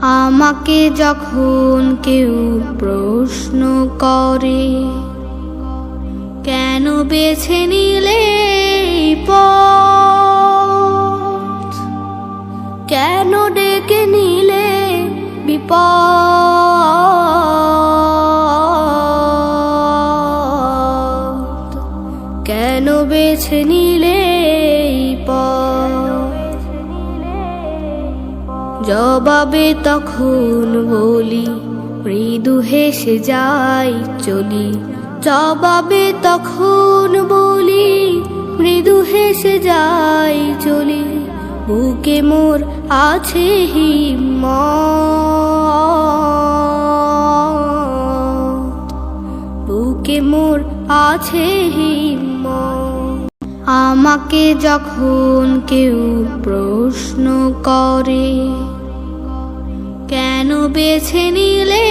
আমাকে যখন কেউ প্রশ্ন করে, কেন বেছে নিলে এই পথ, কেন ডেকে নিলে বিপদ, কেন বেছে নিলে এই পথ, জবাবে তখন বলি মৃদু হেসে যাই চলি, জবাবে তখন বলি মৃদু হেসে যাই চলি। বুকে মোর আছে হিম্মত, বুকে মোর আছে হিম্মত। আমাকে যখন কেউ প্রশ্ন করে, কেন বেছে নিলে